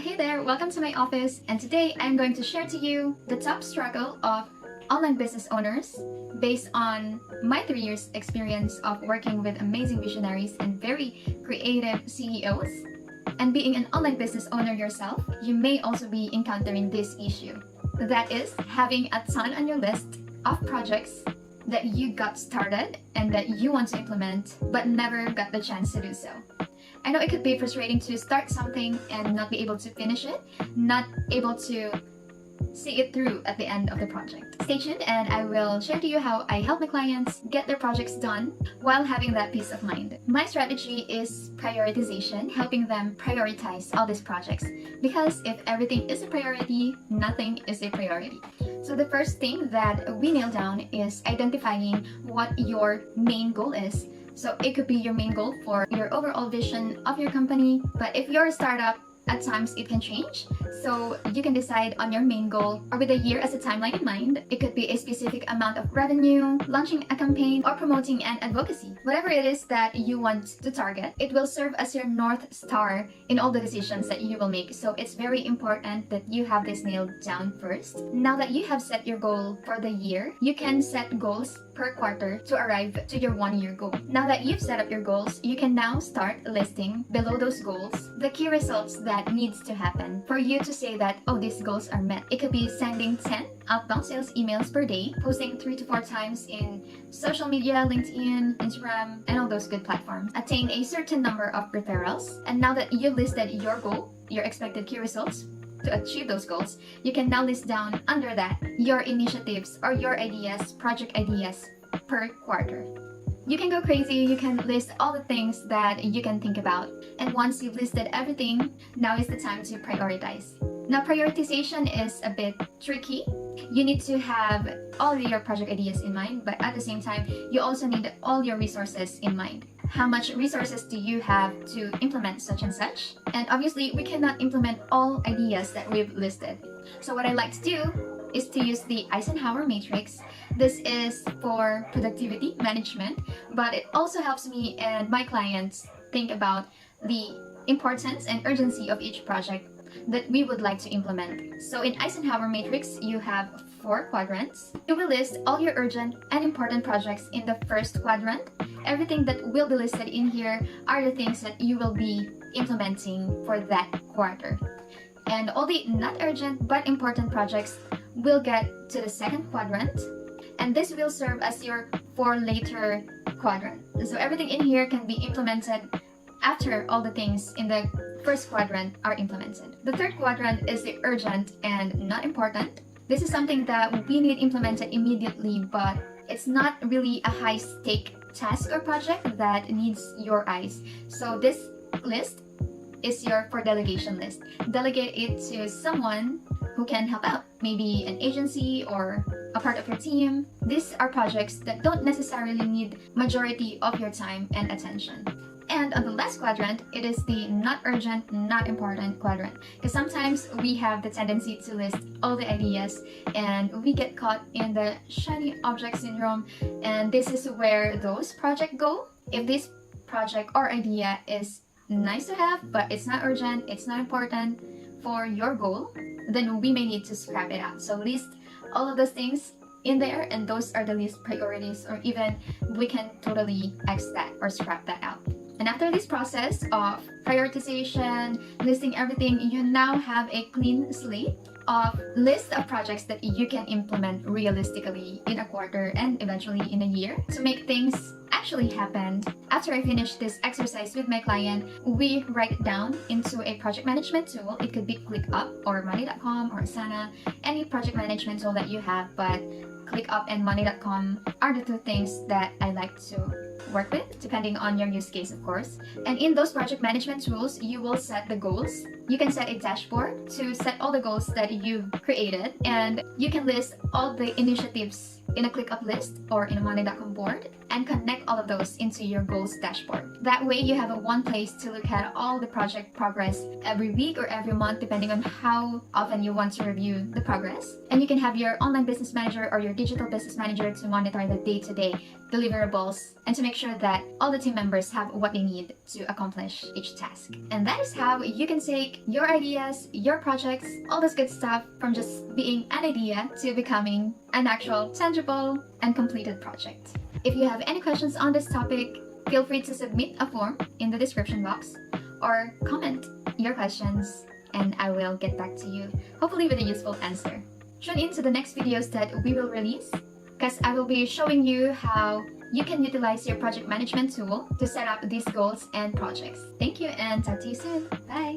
Hey there, welcome to my office, and today I'm going to share to you the top struggle of online business owners based on my 3 years experience of working with amazing visionaries and very creative CEOs. And being an online business owner yourself, you may also be encountering this issue. That is having a ton on your list of projects that you got started and that you want to implement but never got the chance to do so. I know it could be frustrating to start something and not be able to finish it, not able to see it through at the end of the project. Stay tuned and I will share to you how I help my clients get their projects done while having that peace of mind. My strategy is prioritization, helping them prioritize all these projects. Because if everything is a priority, nothing is a priority. So the first thing that we nail down is identifying what your main goal is. So it could be your main goal for your overall vision of your company, but if you're a startup, at times it can change. So you can decide on your main goal or with a year as a timeline in mind. It could be a specific amount of revenue, launching a campaign, or promoting an advocacy. Whatever it is that you want to target, it will serve as your North Star in all the decisions that you will make. So it's very important that you have this nailed down first. Now that you have set your goal for the year, you can set goals per quarter to arrive to your 1-year goal. Now that you've set up your goals, you can now start listing below those goals the key results that needs to happen for you to say that, oh, these goals are met. It could be sending 10 outbound sales emails per day, posting 3 to 4 times in social media, LinkedIn, Instagram, and all those good platforms. Attain a certain number of referrals. And now that you've listed your goal, your expected key results, to achieve those goals, you can now list down under that your initiatives or your ideas, project ideas per quarter. You can go crazy, you can list all the things that you can think about. And once you've listed everything, now is the time to prioritize. Now, prioritization is a bit tricky. You need to have all your project ideas in mind, but at the same time, you also need all your resources in mind. How much resources do you have to implement such and such? And obviously, we cannot implement all ideas that we've listed. So what I like to do is to use the Eisenhower Matrix. This is for productivity management, but it also helps me and my clients think about the importance and urgency of each project that we would like to implement. So in Eisenhower Matrix, you have 4 quadrants. You will list all your urgent and important projects in the first quadrant. Everything that will be listed in here are the things that you will be implementing for that quarter. And all the not urgent but important projects will get to the second quadrant. And this will serve as your for later quadrant. So everything in here can be implemented after all the things in the first quadrant are implemented. The third quadrant is the urgent and not important. This is something that we need implemented immediately, but it's not really a high-stake task or project that needs your eyes. So this list is your for delegation list. Delegate it to someone who can help out, maybe an agency or a part of your team. These are projects that don't necessarily need majority of your time and attention. And on the last quadrant, it is the not urgent, not important quadrant. Because sometimes we have the tendency to list all the ideas and we get caught in the shiny object syndrome. And this is where those projects go. If this project or idea is nice to have, but it's not urgent, it's not important for your goal, then we may need to scrap it out. So list all of those things in there, and those are the least priorities, or even we can totally X that or scrap that out. And after this process of prioritization, listing everything, you now have a clean slate of list of projects that you can implement realistically in a quarter and eventually in a year to make things actually happen. After I finish this exercise with my client, we write it down into a project management tool. It could be ClickUp or Money.com or Asana, any project management tool that you have, but ClickUp and Money.com are the 2 things that I like to work with, depending on your use case, of course. And in those project management tools, you will set the goals. You can set a dashboard to set all the goals that you've created, and you can list all the initiatives in a ClickUp list or in a Money.com board and connect all of those into your goals dashboard. That way you have one place to look at all the project progress every week or every month, depending on how often you want to review the progress. And you can have your online business manager or your digital business manager to monitor the day-to-day deliverables and to make sure that all the team members have what they need to accomplish each task. And that is how you can take take your ideas, your projects, all this good stuff from just being an idea to becoming an actual, tangible, and completed project. If you have any questions on this topic, feel free to submit a form in the description box or comment your questions and I will get back to you, hopefully with a useful answer. Tune in to the next videos that we will release because I will be showing you how you can utilize your project management tool to set up these goals and projects. Thank you and talk to you soon. Bye!